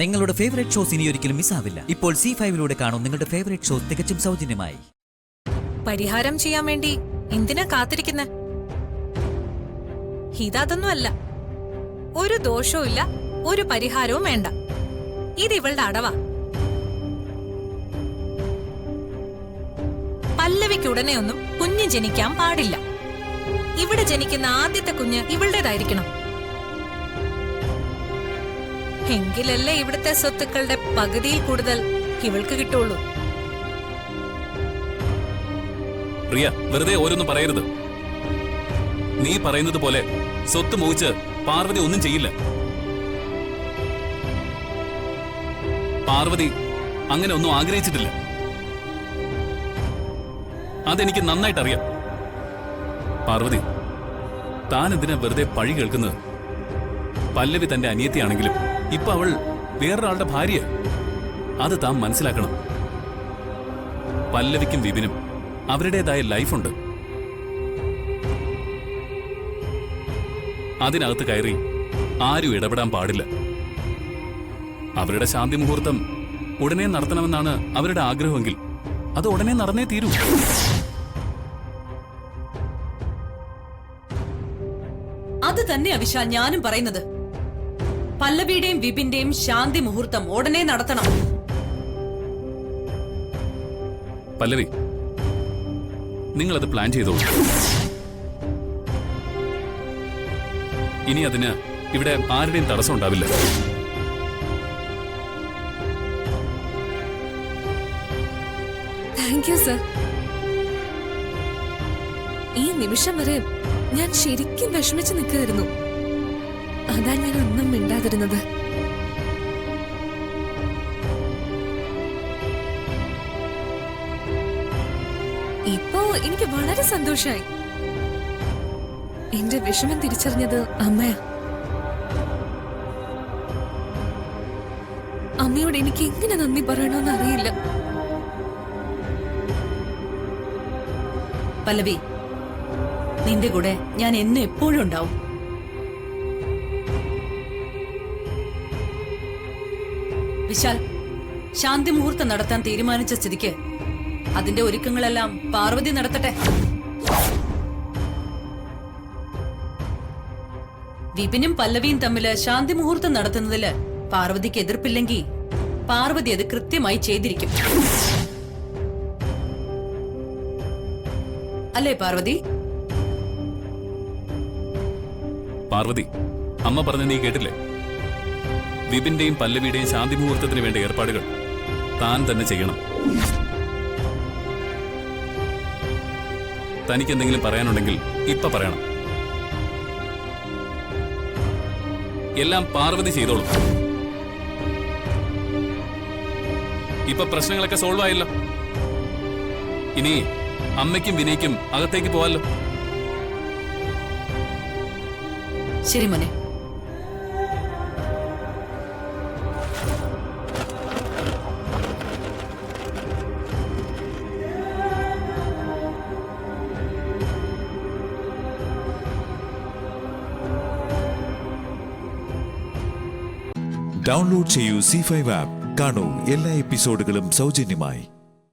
നിങ്ങളുടെ favourite shows ഇനി ഒരിക്കലും മിസ്സാവില്ല. ഇപ്പോൾ C5-ലൂടെ കാണും നിങ്ങളുടെ ഫേവറേറ്റ് ഷോസ് തികച്ചും സൗജന്യമായി. പരിഹാരം ചെയ്യാൻ വേണ്ടി എന്തിനാ കാത്തിരിക്കുന്നെ? ഇതൊന്നുമല്ല. ഒരു ദോഷവും ഇല്ല, ഒരു പരിഹാരവും വേണ്ട. ഇത് ഇവളുടെ അടവാ. പല്ലവിക്ക് ഉടനെ ഒന്നും കുഞ്ഞ് ജനിക്കാൻ പാടില്ല. ഇവിടെ ജനിക്കുന്ന ആദ്യത്തെ കുഞ്ഞ് ഇവളുടേതായിരിക്കണം. എങ്കിലല്ലേ ഇവിടുത്തെ സ്വത്തുക്കളുടെ പകുതിയിൽ കൂടുതൽ ഇവൾക്ക് കിട്ടുള്ളൂ. പ്രിയ, വെറുതെ ഓരോന്നും പറയരുത്. നീ പറയുന്നത് പോലെ സ്വത്ത് മോഹിച്ച് പാർവതി ഒന്നും ചെയ്യില്ല. പാർവതി അങ്ങനെ ഒന്നും ആഗ്രഹിച്ചിട്ടില്ല. അതെനിക്ക് നന്നായിട്ടറിയാം. പാർവതി, താൻ എന്തിനാ വെറുതെ പഴി കേൾക്കുന്നത്? പല്ലവി തന്റെ അനിയത്തിയാണെങ്കിലും ഇപ്പൊ അവൾ വേറൊരാളുടെ ഭാര്യ. അത് താൻ മനസ്സിലാക്കണം. പല്ലവിക്കും വിപിനും അവരുടേതായ ലൈഫുണ്ട്. അതിനകത്ത് കയറി ആരും ഇടപെടാൻ പാടില്ല. അവരുടെ ശാന്തി മുഹൂർത്തം ഉടനെ നടത്തണമെന്നാണ് അവരുടെ ആഗ്രഹമെങ്കിൽ അത് ഉടനെ നടന്നേ തീരൂ. അത് തന്നെയാ വിശാൽ ഞാനും പറയുന്നത്. പല്ലവിയുടെയും വിപിന്റെയും ശാന്തി മുഹൂർത്തം ഉടനെ നടത്തണം. പല്ലവി, നിങ്ങളത് പ്ലാൻ ചെയ്തോളൂ. ഇനി അതിന് ഇവിടെ ആരുടെയും തടസ്സം ഉണ്ടാവില്ല. Thank you sir. ഈ നിമിഷം വരെ ഞാൻ ശരിക്കും വിഷമിച്ച് നിൽക്കുകയായിരുന്നു. അതാ ഞാൻ ഒന്നും മിണ്ടാതിരുന്നത്. ഇപ്പോ എനിക്ക് വളരെ സന്തോഷായി. എന്റെ വിഷമം തിരിച്ചറിഞ്ഞത് അമ്മയാ. അമ്മയോട് എനിക്ക് എങ്ങനെ നന്ദി പറയണമെന്ന് അറിയില്ല. പല്ലവി, നിന്റെ കൂടെ ഞാൻ എന്നും എപ്പോഴും ഉണ്ടാവും. വിശാൽ, ശാന്തി മുഹൂർത്തം നടത്താൻ തീരുമാനിച്ച സ്ഥിതിക്ക് അതിന്റെ ഒരുക്കങ്ങളെല്ലാം പാർവതി നടത്തട്ടെ. വിപിനും പല്ലവിയും തമ്മില് ശാന്തി മുഹൂർത്തം നടത്തുന്നതില് പാർവതിക്ക് എതിർപ്പില്ലെങ്കിൽ പാർവതി അത് കൃത്യമായി ചെയ്തിരിക്കും. അല്ലേ പാർവതി? പാർവതി, അമ്മ പറഞ്ഞ നീ കേട്ടില്ലേ? വിപിന്റെയും പല്ലവിയുടെയും ശാന്തി മുഹൂർത്തത്തിന് വേണ്ട ഏർപ്പാടുകൾ താൻ തന്നെ ചെയ്യണം. തനിക്ക് എന്തെങ്കിലും പറയാനുണ്ടെങ്കിൽ ഇപ്പൊ പറയണം. എല്ലാം പാർവതി ചെയ്തോളൂ. ഇപ്പൊ പ്രശ്നങ്ങളൊക്കെ സോൾവ് ആയല്ലോ. ഇനി അമ്മയ്ക്കും വിനയ്ക്കും അകത്തേക്ക് പോവാലോ. ശരി മോനെ. ഡൗൺലോഡ് ചെയ്യൂ C5 ആപ്പ്. കാണൂ എല്ലാ എപ്പിസോഡുകളും സൗജന്യമായി.